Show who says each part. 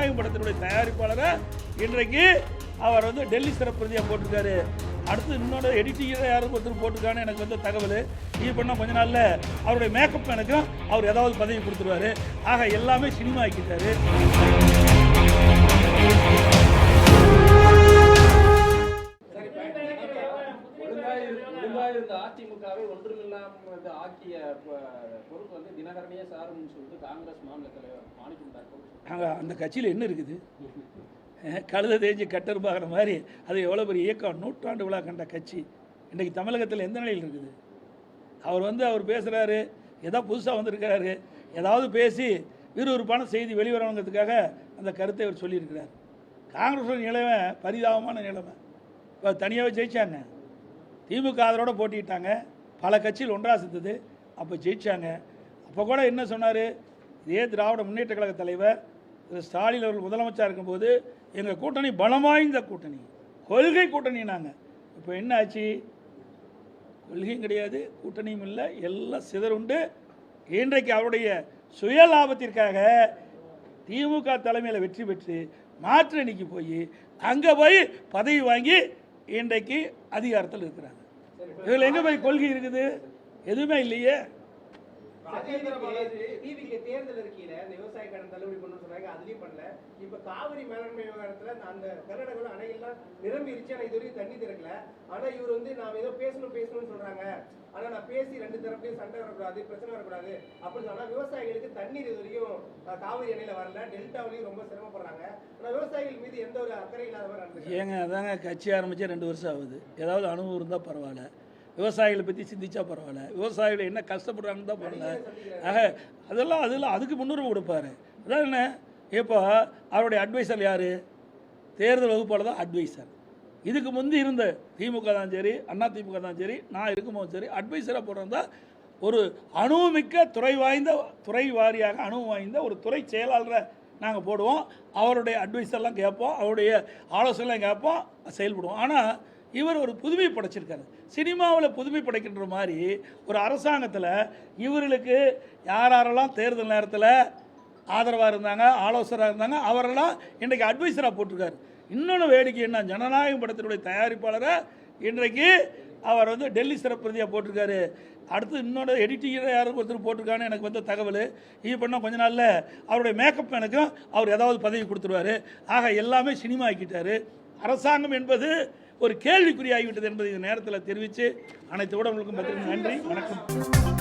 Speaker 1: ஜனநாயகம் படத்தினுடைய தயாரிப்பாளரை இன்றைக்கு அவர் வந்து டெல்லி சிறப்பு பிரதியாக போட்டிருக்காரு. அடுத்து இன்னொரு எடிட்டிங்கை யாரும் ஒருத்தர் போட்டிருக்கான்னு எனக்கு வந்து தகவல். இது பண்ணால் கொஞ்ச நாளில் அவருடைய மேக்கப் எனக்கும் அவர் ஏதாவது பதவி கொடுத்துருவாரு. ஆக எல்லாமே சினிமா ஆக்கிட்டாரு.
Speaker 2: அதிமுகவை ஒன்றுமில்லாமல் ஆக்கிய பொறுப்பு வந்து தினகரனையே சாருன்னு சொல்லிட்டு காங்கிரஸ் மாநில தலைவர் மாணிக்கம்
Speaker 1: அந்த கட்சியில் என்ன இருக்குது? கழுத தேஞ்சு கட்டருப்பாகிற மாதிரி அது எவ்வளோ பெரிய இயக்கம், நூற்றாண்டு விழா கண்ட கட்சி இன்றைக்கி தமிழகத்தில் எந்த நிலையில் இருக்குது? அவர் பேசுகிறாரு, ஏதோ புதுசாக வந்திருக்கிறாரு, ஏதாவது பேசி விறுவிறுப்பான செய்தி வெளிவரணுங்கிறதுக்காக அந்த கருத்தை அவர் சொல்லியிருக்கிறார். காங்கிரஸோட நிலைமை பரிதாபமான நிலைமை. இப்போ தனியாகவே ஜெயித்தாங்க, திமுக அதோட போட்டிட்டாங்க, பல கட்சிகள் ஒன்றாக சேர்ந்தது, அப்போ ஜெயித்தாங்க. அப்போ கூட என்ன சொன்னார்? இதே திராவிட முன்னேற்ற கழக தலைவர் திரு ஸ்டாலின் அவர்கள் முதலமைச்சராக இருக்கும்போது எங்கள் கூட்டணி பலம் வாய்ந்த கூட்டணி, கொள்கை கூட்டணி. நாங்கள் இப்போ என்ன ஆச்சு? கொள்கையும் கிடையாது, கூட்டணியும் இல்லை, எல்லாம் சிதறுண்டு. இன்றைக்கு அவருடைய சுய லாபத்திற்காக திமுக தலைமையில் வெற்றி பெற்று மாற்று அணிக்கு போய் அங்கே போய் பதவி வாங்கி இன்றைக்கு அதிகாரத்தில் இருக்கிறாங்க. இதில் எங்கே போய் கொள்கை இருக்குது? எதுவுமே இல்லையே.
Speaker 3: தேர்தல் இருக்கையில இந்த விவசாய கடன் தள்ளுபடி பண்ணு சொன்னாங்க, அதுலயும் பண்ணல. இப்ப காவிரி மேலாண்மை விவகாரத்துல அந்த கர்நாடகாவில் அணையெல்லாம் நிரம்பிருச்சு, ஆனா இது வரைக்கும் தண்ணி திறக்கல. ஆனா இவர் வந்து நான் ஏதோ பேசணும்னு சொல்றாங்க, ஆனா நான் பேசி ரெண்டு தரப்புலையும் சண்டை வரக்கூடாது, பிரச்சனை வரக்கூடாது அப்படின்னு சொன்னா விவசாயிகளுக்கு தண்ணீர் இது வரைக்கும் காவிரி அணையில வரல, டெல்டாவிலையும் ரொம்ப சிரமப்படுறாங்க. ஆனா விவசாயிகள் மீது எந்த ஒரு அக்கறை இல்லாத மாதிரி
Speaker 1: ஏங்க அதாங்க கட்சி ஆரம்பிச்சு 2 வருஷம் ஆகுது. ஏதாவது அனுபவம் இருந்தால் பரவாயில்ல, விவசாயிகளை பற்றி சிந்திச்சா பரவாயில்ல, விவசாயிகள் என்ன கஷ்டப்படுறாங்கன்னு தான் பரவாயில்ல. ஆக அதெல்லாம் அதுக்கு முன்னுரிமை கொடுப்பாரு. அதான் என்ன, இப்போ அவருடைய அட்வைசர் யார்? தேர்தல் வகுப்பாளர் தான் அட்வைசர். இதுக்கு முந்தி இருந்த திமுக தான் சரி, அண்ணா திமுக தான் சரி, நான் இருக்கும்போது சரி, அட்வைசராக போடுறதா ஒரு அனுபவமிக்க துறை வாரியாக அனுபவம் வாய்ந்த ஒரு துறை செயலாளரை நாங்கள் போடுவோம். அவருடைய அட்வைஸர்லாம் கேட்போம், அவருடைய ஆலோசனைலாம் கேட்போம், செயல்படுவோம். ஆனால் இவர் ஒரு புதுமை படைச்சிருக்காரு. சினிமாவில் புதுமை படைக்கின்ற மாதிரி ஒரு அரசாங்கத்தில் இவர்களுக்கு யாரெல்லாம் தேர்தல் நேரத்தில் ஆதரவாக இருந்தாங்க, ஆலோசகராக இருந்தாங்க, அவரெல்லாம் இன்றைக்கு அட்வைசராக போட்டிருக்காரு. இன்னொன்று வேடிக்கை என்ன, ஜனநாயகம் படத்தினுடைய தயாரிப்பாளரை இன்றைக்கு அவர் வந்து டெல்லி சிறப்பு பிரதியாக போட்டிருக்காரு. அடுத்து இன்னொரு எடிட்டிங்கை யாரும் ஒருத்தர் போட்டிருக்கான்னு எனக்கு வந்து தகவல். இது பண்ணால் கொஞ்ச நாளில் அவருடைய மேக்கப் எனக்கும் அவர் ஏதாவது பதவி கொடுத்துருவாரு. ஆக எல்லாமே சினிமா ஆக்கிட்டாரு. அரசாங்கம் என்பது ஒரு கேள்விக்குறியாகிவிட்டது என்பதை இந்த நேரத்தில் தெரிவித்து அனைத்து ஊடகங்களுக்கும் நன்றி, வணக்கம்.